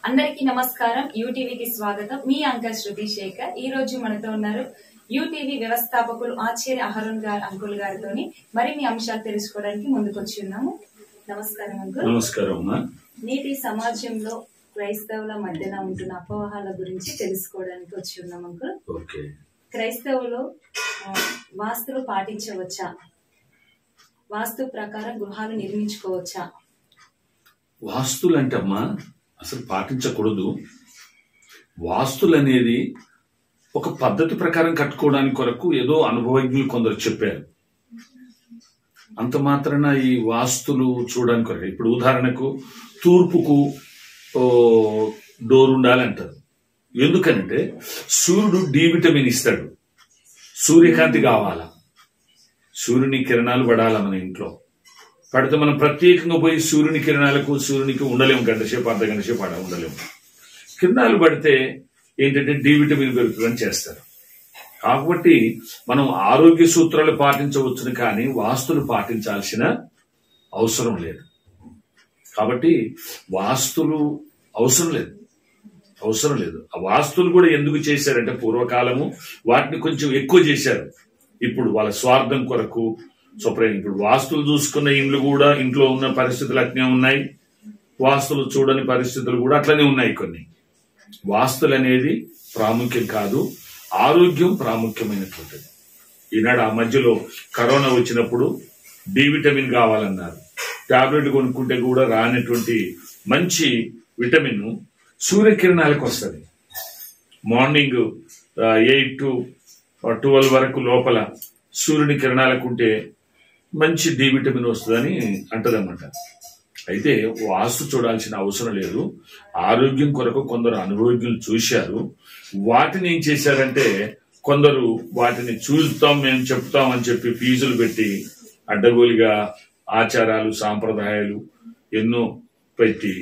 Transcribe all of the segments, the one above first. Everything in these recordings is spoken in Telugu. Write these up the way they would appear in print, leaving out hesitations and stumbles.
అందరికీ నమస్కారం. యూటీవీకి స్వాగతం. మీ అంకల్ శృతి శేఖర్. ఈ రోజు మనతో ఉన్నారు యూటీవీ వ్యవస్థాపకులు ఆచార్య అహరోన్ అంకుల్ గారితో మరిన్ని అంశాలు తెలుసుకోవడానికి ముందుకొచ్చి ఉన్నాము. నమస్కారం అంకుల్. నమస్కారం. నేటి సమాజంలో క్రైస్తవుల మధ్యన ఉంటున్న అపోహల గురించి తెలుసుకోవడానికి వచ్చి ఉన్నాం అంకుల్. క్రైస్తవులు వాస్తులు పాటించవచ్చా? వాస్తు ప్రకారం గృహాలు నిర్మించుకోవచ్చా? వాస్తులు అంటే అమ్మా అసలు పాటించకూడదు. వాస్తులు అనేది ఒక పద్ధతి ప్రకారం కట్టుకోవడానికి కొరకు ఏదో అనుభవజ్ఞులు కొందరు చెప్పారు. అంత మాత్రాన ఈ వాస్తులు చూడడానికి కొరకు ఇప్పుడు ఉదాహరణకు తూర్పుకు డోర్ ఉండాలంటారు. ఎందుకనంటే సూర్యుడు డి విటమిన్ ఇస్తాడు, సూర్యకాంతి కావాలా, సూర్యుని కిరణాలు పడాలా మన ఇంట్లో. పడితే మనం ప్రత్యేకంగా పోయి సూర్యుని కిరణాలకు సూర్యునికి ఉండలేము, గంట సేపు అర్ధ గంట సేపు ఉండలేము. కిరణాలు పడితే ఏంటంటే డి విటమిన్ పెరుగుతుందని చేస్తారు. కాబట్టి మనం ఆరోగ్య సూత్రాలు పాటించవచ్చును, కానీ వాస్తులు పాటించాల్సిన అవసరం లేదు. కాబట్టి వాస్తులు అవసరం లేదు. ఆ వాస్తులు కూడా ఎందుకు చేశారంటే పూర్వకాలము వాటిని కొంచెం ఎక్కువ చేశారు. ఇప్పుడు వాళ్ళ స్వార్థం కొరకు ఇప్పుడు వాస్తులు చూసుకున్న ఇండ్లు కూడా ఇంట్లో ఉన్న పరిస్థితులు అట్లనే ఉన్నాయి, వాస్తులు చూడని పరిస్థితులు కూడా అట్లనే ఉన్నాయి. కొన్ని వాస్తులు అనేది ప్రాముఖ్యం కాదు, ఆరోగ్యం ప్రాముఖ్యమైనటువంటిది. ఈనాడు ఆ మధ్యలో కరోనా వచ్చినప్పుడు డి విటమిన్ కావాలన్నారు. టాబ్లెట్ కొనుక్కుంటే కూడా రానటువంటి మంచి విటమిన్ సూర్యకిరణాలకు వస్తుంది. మార్నింగ్ 8 to 12 వరకు లోపల సూర్యుని కిరణాలకు ఉంటే మంచి డి విటమిన్ వస్తుందని అంటదన్నమాట. అయితే వాస్తు చూడాల్సిన అవసరం లేదు. ఆరోగ్యం కొరకు కొందరు అనుభవజ్ఞులు చూశారు. వాటిని ఏం చేశారంటే కొందరు వాటిని చూస్తాం మేము చెప్తాం అని చెప్పి ఫీజులు పెట్టి అడ్డగోలుగా ఆచారాలు సాంప్రదాయాలు ఎన్నో పెట్టి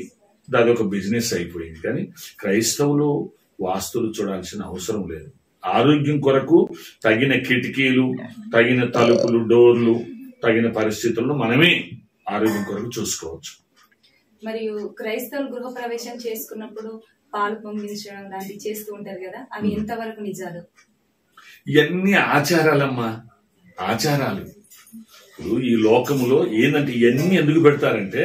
అదొక బిజినెస్ అయిపోయింది. కానీ క్రైస్తవులు వాస్తులు చూడాల్సిన అవసరం లేదు. ఆరోగ్యం కొరకు తగిన కిటికీలు, తగిన తలుపులు, డోర్లు, తగిన పరిస్థితులను మనమే ఆరోగ్యం కొరకు చూసుకోవచ్చు. మరియు క్రైస్తవులు గృహ ప్రవేశం చేసుకున్నప్పుడు పాలు పొంగించడం లాంటివి చేస్తూ ఉంటారు కదా, అవి ఎంతవరకు నిజాలు? ఇవన్నీ ఆచారాలమ్మా, ఆచారాలు. ఇప్పుడు ఈ లోకములో ఏంటంటే ఇవన్నీ ఎందుకు పెడతారంటే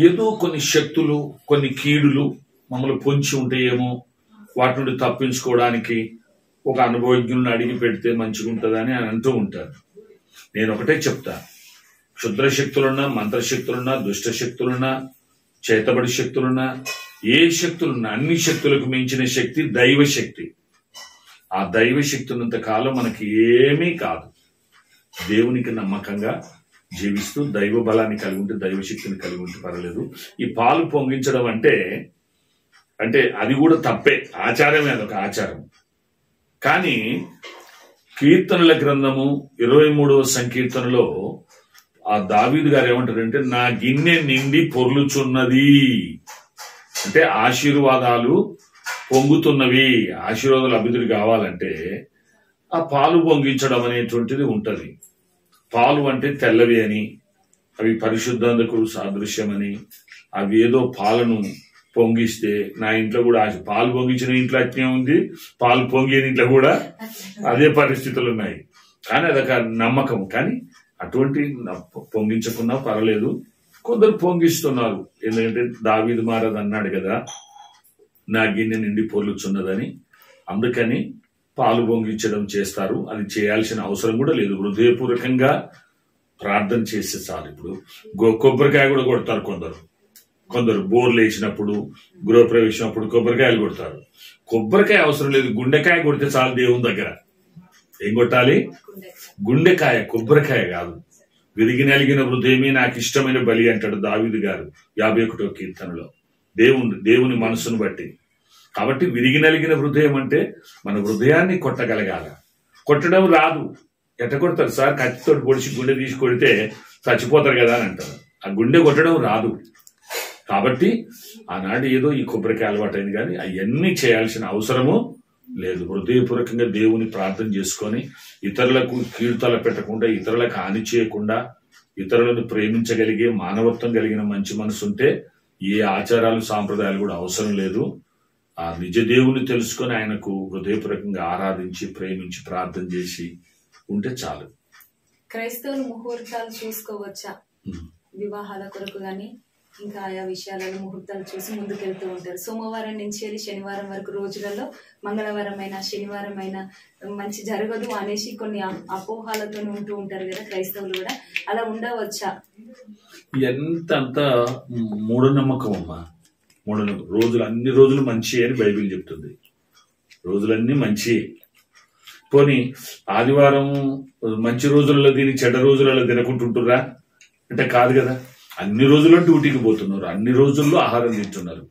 ఏదో కొన్ని శక్తులు, కొన్ని కీడులు మమ్మల్ని పొంచి ఉంటాయేమో, వాటి నుండి తప్పించుకోవడానికి ఒక అనుభవజ్ఞులను అడిగి పెడితే మంచిగా ఉంటుందని అంటూ ఉంటారు. నేను ఒకటే చెప్తా, క్షుద్ర శక్తులున్నా, మంత్రశక్తులున్నా, దుష్ట శక్తులున్నా, చేతబడి శక్తులున్నా, ఏ శక్తులున్నా అన్ని శక్తులకు మించిన శక్తి దైవ శక్తి. ఆ దైవ శక్తి ఉన్నంత కాలం మనకి ఏమీ కాదు. దేవునికి నమ్మకంగా జీవిస్తూ దైవ బలాన్ని కలిగి ఉంటే, దైవ శక్తిని కలిగి ఉంటే పర్వాలేదు. ఈ పాలు పొంగించడం అంటే అది కూడా తప్పే, ఆచారమే, అదొక ఆచారం. కానీ కీర్తనల గ్రంథము 23వ సంకీర్తనలో ఆ దావీదు గారు ఏమంటారంటే నా గిన్నె నిండి పొర్లుచున్నది అంటే ఆశీర్వాదాలు పొంగుతున్నవి. ఆశీర్వాదాలు అభివృద్ధి కావాలంటే ఆ పాలు పొంగించడం అనేటువంటిది ఉంటది. పాలు అంటే తెల్లవి అని, అవి పరిశుద్ధతకు సాదృశ్యమని, అవి ఏదో పాలను పొంగిస్తే నా ఇంట్లో కూడా పాలు పొంగించిన ఇంట్లో అట్నే ఉంది, పాలు పొంగిన ఇంట్లో కూడా అదే పరిస్థితులు ఉన్నాయి. కానీ అదొక నమ్మకం. కానీ అటువంటి పొంగించకున్నా పర్వాలేదు, కొందరు పొంగిస్తున్నారు. ఎందుకంటే దావీదు మహారాజు అన్నాడు కదా నా గిన్నె నిండి పొర్లుచున్నదని. అందుకని పాలు పొంగించడం చేస్తారు. అది చేయాల్సిన అవసరం కూడా లేదు, హృదయపూర్వకంగా ప్రార్థన చేస్తే చాలు. ఇప్పుడు కొబ్బరికాయ కూడా కొడతారు కొందరు బోర్లు వేసినప్పుడు, గృహప్రవేశం అప్పుడు కొబ్బరికాయలు కొడతారు. కొబ్బరికాయ అవసరం లేదు, గుండెకాయ కొడితే చాలు దేవుని దగ్గర. ఏం కొట్టాలి? గుండెకాయ, కొబ్బరికాయ కాదు. విరిగి నలిగిన హృదయమే నాకు ఇష్టమైన బలి అంటాడు దావీదు గారు 51వ కీర్తనలో. దేవుని మనసును బట్టి. కాబట్టి విరిగి నలిగిన హృదయం అంటే మన హృదయాన్ని కొట్టగలగాల. కొట్టడం రాదు. ఎట్ట కొడతారు సార్? కత్తితో పొడిచి గుండె తీసి కొడితే చచ్చిపోతారు కదా అని అంటారు. ఆ గుండె కొట్టడం రాదు. కాబట్టి ఆనాడు ఏదో ఈ కొబ్బరికాయ అలవాటైంది, కానీ అవన్నీ చేయాల్సిన అవసరము లేదు. హృదయపూర్వకంగా దేవుని ప్రార్థన చేసుకొని ఇతరులకు కీర్తల పెట్టకుండా, ఇతరులకు హాని చేయకుండా, ఇతరులను ప్రేమించగలిగే మానవత్వం కలిగిన మంచి మనసు ఉంటే ఏ ఆచారాలు సాంప్రదాయాలు కూడా అవసరం లేదు. ఆ నిజ దేవుని తెలుసుకొని ఆయనకు హృదయపూర్వకంగా ఆరాధించి ప్రేమించి ప్రార్థన చేసి ఉంటే చాలు. క్రైస్తవులు ముహూర్తాలు చూసుకోవచ్చా? వివాహాల కొరకు గాని ఇంకా ఆయా విషయాలలో ముహూర్తాలు చూసి ముందుకెళ్తూ ఉంటారు. సోమవారం నుంచి వెళ్ళి శనివారం వరకు రోజులలో మంగళవారం అయినా శనివారం అయినా మంచి జరగదు అనేసి కొన్ని అపోహాలతో ఉంటూ ఉంటారు కదా క్రైస్తవులు కూడా. అలా ఉండవచ్చా? అంత మూఢనమ్మకం అమ్మా. మూఢనమ్మకం. రోజులు అన్ని రోజులు మంచి అని బైబిల్ చెప్తుంది. రోజులన్నీ మంచి. పోనీ ఆదివారం మంచి రోజులలో తిని చెడ్డ రోజులలో తినకుంటుంటురా అంటే కాదు కదా. అన్ని రోజుల్లో డ్యూటీకి పోతున్నారు, అన్ని రోజుల్లో ఆహారం తింటున్నారు.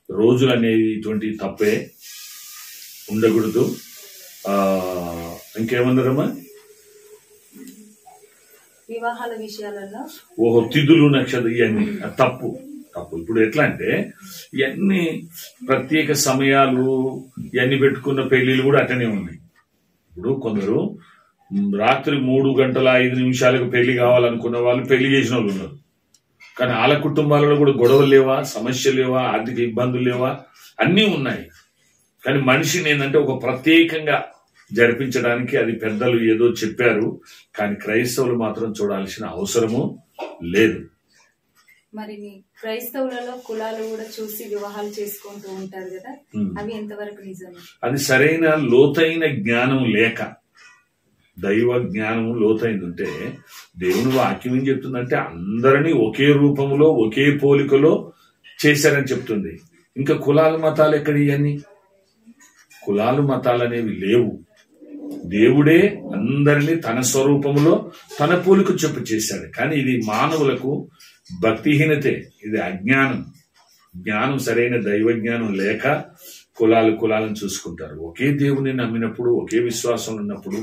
రోజులు అనేది ఇటువంటి తప్పే, ఉండకూడదు. ఇంకేమన్నారమ్మా? వివాహాల విషయాలలో తిథులు నక్షత్రం ఇవన్నీ తప్పు. ఇప్పుడు ఎట్లా అంటే ఇవన్నీ ప్రత్యేక సమయాలు ఇవన్నీ పెట్టుకున్న పెళ్లిళ్ళు కూడా అట్టనే ఉన్నాయి. ఇప్పుడు కొందరు రాత్రి 3:05 పెళ్లి కావాలనుకున్న వాళ్ళు పెళ్లి చేసిన వాళ్ళు ఉన్నారు. కానీ వాళ్ళ కుటుంబాలలో కూడా గొడవలు లేవా, సమస్యలు లేవా, ఆర్థిక ఇబ్బందులు లేవా, అన్నీ ఉన్నాయి. కానీ మనిషిని ఏంటంటే ఒక ప్రత్యేకంగా జరిపించడానికి అది పెద్దలు ఏదో చెప్పారు, కానీ క్రైస్తవులు మాత్రం చూడాల్సిన అవసరము లేదు. మరి క్రైస్తవులలో కులాలు కూడా చూసి వివాహాలు చేసుకుంటూ ఉంటారు కదా, అవి ఎంతవరకు నిజం? అది సరైన లోతైన జ్ఞానం లేక, దైవ జ్ఞానం లోతైంది ఉంటే దేవుని వాక్యం ఏం చెప్తుందంటే అందరినీ ఒకే రూపంలో ఒకే పోలికలో చేశారని చెప్తుంది. ఇంకా కులాలు మతాలు ఎక్కడ? ఇవన్నీ కులాలు మతాలు అనేవి లేవు. దేవుడే అందరినీ తన స్వరూపంలో తన పోలిక చెప్పు చేశాడు. కానీ ఇది మానవులకు భక్తిహీనతే, ఇది అజ్ఞానం. జ్ఞానం సరైన దైవ జ్ఞానం లేక కులాలను చూసుకుంటారు. ఒకే దేవుని నమ్మినప్పుడు, ఒకే విశ్వాసం ఉన్నప్పుడు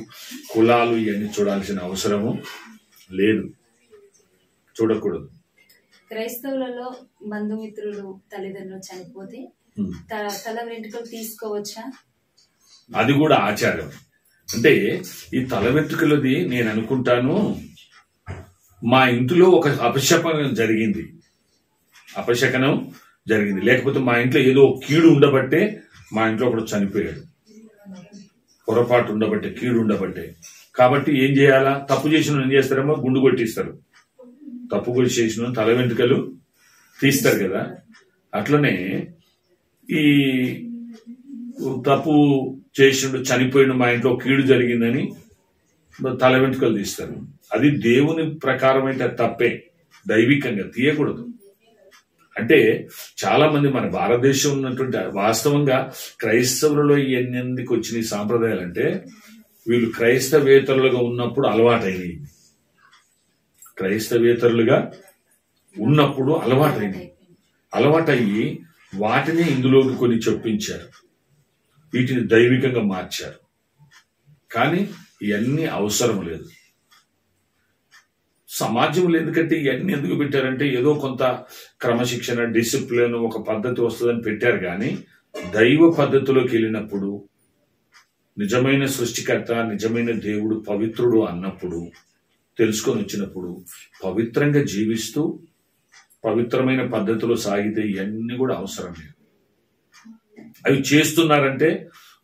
కులాలు ఇవన్నీ చూడాల్సిన అవసరము లేదు, చూడకూడదు. క్రైస్తవులలో బంధుమిత్రులు తల్లిదండ్రులు చనిపోతే తల వెంట్రుకలు తీసుకోవచ్చా? అది కూడా ఆచారం. అంటే ఈ తల వెంట్రుకలది నేను అనుకుంటాను, మా ఇంటిలో ఒక అపశకనం జరిగింది, లేకపోతే మా ఇంట్లో ఏదో కీడు ఉండబట్టే మా ఇంట్లో ఒకడు చనిపోయాడు. పొరపాటు ఉండబట్టే, కీడు ఉండబట్టే. కాబట్టి ఏం చేయాలా? తప్పు చేసిన ఏం చేస్తారమ్మో, గుండు కొట్టిస్తారు. తప్పు చేసిన తల వెంట్రుకలు తీస్తారు కదా. అట్లనే ఈ తప్పు చేసిండు, చనిపోయిన, మా ఇంట్లో కీడు జరిగిందని తల వెంట్రుకలు తీస్తారు. అది దేవుని ప్రకారం అయితే తప్పే, దైవికంగా తీయకూడదు. అంటే చాలా మంది మన భారతదేశం ఉన్నటువంటి వాస్తవంగా క్రైస్తవులలో ఎన్నెందుకు వచ్చిన సాంప్రదాయాలు అంటే వీళ్ళు క్రైస్తవేతరులుగా ఉన్నప్పుడు అలవాటైనవి. క్రైస్తవేతరులుగా ఉన్నప్పుడు అలవాటయ్యి వాటిని ఇందులోకి కొన్ని చొప్పించారు, వీటిని దైవికంగా మార్చారు. కానీ ఇవన్నీ అవసరం లేదు సమాజంలో. ఎందుకంటే ఇవన్నీ ఎందుకు పెట్టారంటే ఏదో కొంత క్రమశిక్షణ, డిసిప్లిన్, ఒక పద్ధతి వస్తుందని పెట్టారు. కానీ దైవ పద్ధతిలోకి వెళ్ళినప్పుడు, నిజమైన సృష్టికర్త, నిజమైన దేవుడు పవిత్రుడు అన్నప్పుడు, తెలుసుకొని వచ్చినప్పుడు పవిత్రంగా జీవిస్తూ పవిత్రమైన పద్ధతిలో సాగితే ఇవన్నీ కూడా అవసరం లేదు. అవి చేస్తున్నారంటే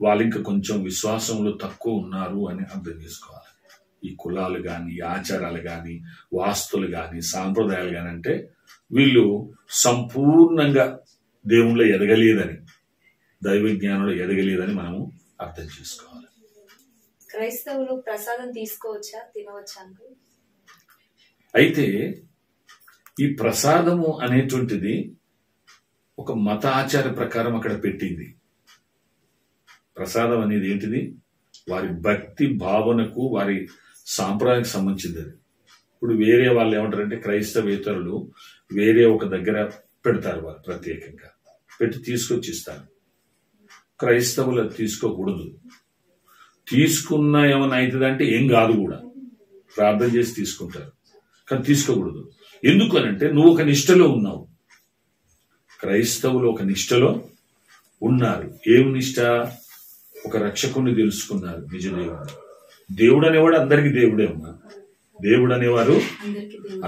వాళ్ళు ఇంకా కొంచెం విశ్వాసంలో తక్కువ ఉన్నారు అని అర్థం చేసుకోవాలి. ఈ కులాలు కానీ, ఆచారాలు కానీ, వాస్తులు కానీ, సాంప్రదాయాలు కానీ అంటే వీళ్ళు సంపూర్ణంగా దేవుళ్ళో ఎదగలేదని, దైవ జ్ఞానంలో ఎదగలేదని మనము అర్థం చేసుకోవాలి. క్రైస్తవులు ప్రసాదం తీసుకోవచ్చా, తినవచ్చా? అయితే ఈ ప్రసాదము అనేటువంటిది ఒక మత ఆచార ప్రకారం అక్కడ పెట్టింది. ప్రసాదం అనేది ఏంటిది? వారి భక్తి భావనకు, వారి సాంప్రదాయానికి సంబంధించింది. ఇప్పుడు వేరే వాళ్ళు ఏమంటారంటే క్రైస్తవేతరులు వేరే ఒక దగ్గర పెడతారు, వారు ప్రత్యేకంగా పెట్టి తీసుకొచ్చి ఇస్తారు. క్రైస్తవులు తీసుకోకూడదు. తీసుకున్న ఏమైనా అవుతుందంటే ఏం కాదు కూడా, ప్రార్థన చేసి తీసుకుంటారు. కానీ తీసుకోకూడదు. ఎందుకు అనంటే నువ్వు ఒక నిష్టలో ఉన్నావు. క్రైస్తవులు ఒక నిష్టలో ఉన్నారు. ఏం నిష్ట? ఒక రక్షకుని తెలుసుకున్నారు, నిజ దేవుడు. దేవుడు అనేవాడు అందరికి దేవుడే ఉన్నా. దేవుడు అనేవారు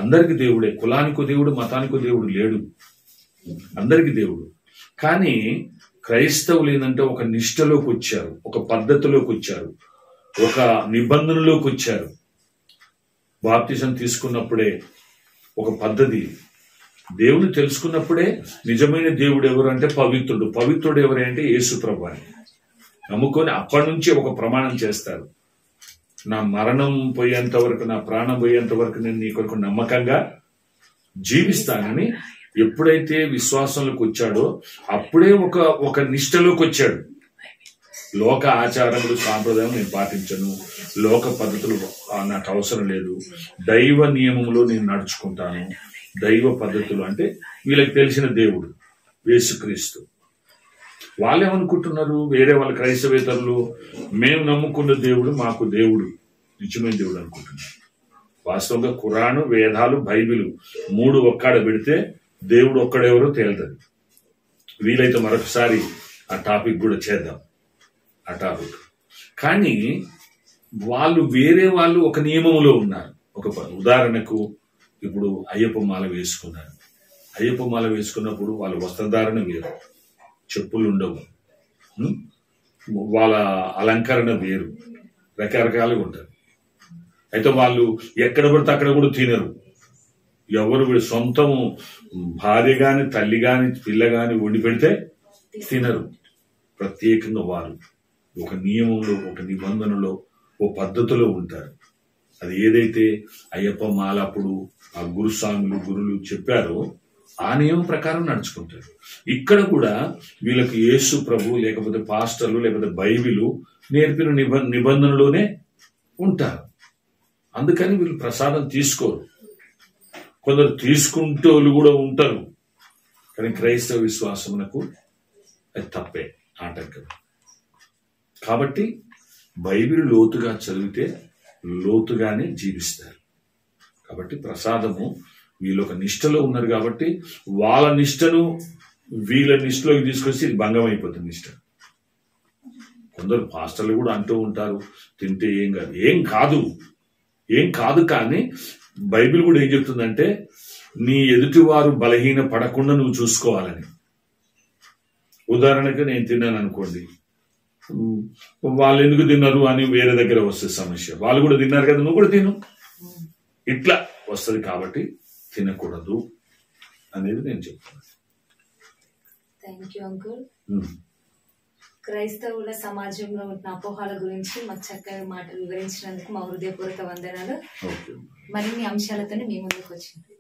అందరికి దేవుడే. కులానికో దేవుడు, మతానికో దేవుడు లేడు. అందరికి దేవుడు. కానీ క్రైస్తవులు ఏంటంటే ఒక నిష్టలోకి వచ్చారు, ఒక పద్ధతిలోకి వచ్చారు, ఒక నిబంధనలోకి వచ్చారు. బాప్తిజం తీసుకున్నప్పుడే ఒక పద్ధతి, దేవుని తెలుసుకున్నప్పుడే నిజమైన దేవుడు ఎవరు అంటే పవిత్రుడు. పవిత్రుడు ఎవరు అంటే యేసు ప్రభు అని నమ్ముకొని అప్పటి నుంచి ఒక ప్రమాణం చేస్తారు. నా మరణం పోయేంత వరకు, నా ప్రాణం పోయేంత వరకు నేను నీ కొరకు నమ్మకంగా జీవిస్తానని ఎప్పుడైతే విశ్వాసంలోకి వచ్చాడో అప్పుడే ఒక నిష్టలోకి వచ్చాడు. లోక ఆచారములు సాంప్రదాయం నేను పాటించను, లోక పద్ధతులు నాకు అవసరం లేదు, దైవ నియమంలో నేను నడుచుకుంటాను. దైవ పద్ధతులు అంటే వీళ్ళకి తెలిసిన దేవుడు యేసుక్రీస్తు. వాళ్ళు ఏమనుకుంటున్నారు, వేరే వాళ్ళ క్రైస్తవేతరులు మేము నమ్ముకున్న దేవుడు మాకు దేవుడు నిజమైన దేవుడు అనుకుంటున్నారు. వాస్తవంగా ఖురాను, వేదాలు, బైబిల్ 3 ఒక్కడ పెడితే దేవుడు ఒక్కడెవరో తేలుతుంది. వీలైతే మరొకసారి ఆ టాపిక్ కూడా చేద్దాం, ఆ టాపిక్. కానీ వేరే వాళ్ళు ఒక నియమంలో ఉన్నారు. ఒక ఉదాహరణకు ఇప్పుడు అయ్యప్ప మాల వేసుకున్నారు. అయ్యప్ప మాల వేసుకున్నప్పుడు వాళ్ళ వస్త్రధారణ వేరు, చెప్పులు ఉండవు, వాళ్ళ అలంకరణ వేరు, రకరకాలుగా ఉంటారు. అయితే వాళ్ళు ఎక్కడ పడితే అక్కడ కూడా తినరు. ఎవరు సొంతము భార్య గాని, తల్లి గాని, పిల్ల గాని వండి పెడితే తినరు. ప్రత్యేకంగా వారు ఒక నియమంలో, ఒక నిబంధనలో, ఓ పద్ధతిలో ఉంటారు. అది ఏదైతే అయ్యప్ప మాల అప్పుడు ఆ గురులు చెప్పారో ఆ నియమం ప్రకారం నడుచుకుంటారు. ఇక్కడ కూడా వీళ్ళకి యేసు ప్రభు లేకపోతే పాస్టర్లు లేకపోతే బైబిలు నేర్పిన నిబంధనలోనే ఉంటారు. అందుకని వీళ్ళు ప్రసాదం తీసుకోరు. కొందరు తీసుకుంటోళ్ళు కూడా ఉంటారు. కానీ క్రైస్తవ విశ్వాసమునకు అది తప్పే, ఆటంకం. కాబట్టి బైబిల్ లోతుగా చదివితే లోతుగానే జీవిస్తారు. కాబట్టి ప్రసాదము వీళ్ళు ఒక నిష్టలో ఉన్నారు కాబట్టి వాళ్ళ నిష్టను వీళ్ళ నిష్టలోకి తీసుకొచ్చి ఇది భంగం అయిపోతుంది నిష్ట. కొందరు పాస్టర్లు కూడా అంటూ ఉంటారు, తింటే ఏం కాదు. కానీ బైబిల్ కూడా ఏం చెప్తుందంటే నీ ఎదుటివారు బలహీన పడకుండా నువ్వు చూసుకోవాలని. ఉదాహరణకు నేను తిన్నాను అనుకోండి, వాళ్ళు ఎందుకు తిన్నారు అని వేరే దగ్గర వస్తుంది సమస్య. వాళ్ళు కూడా తిన్నారు కదా, నువ్వు కూడా తిను, ఇట్లా వస్తుంది. కాబట్టి తినకూడదు అనేది నేను చెప్తాను. Thank you uncle. క్రైస్తవుల సమాజంలో ఉన్న అపోహల గురించి మాకు చక్కని మాటలు వివరించినందుకు మా హృదయపూర్వక వందనాలు. మరిన్ని అంశాలతో మీ ముందుకు వచ్చింది.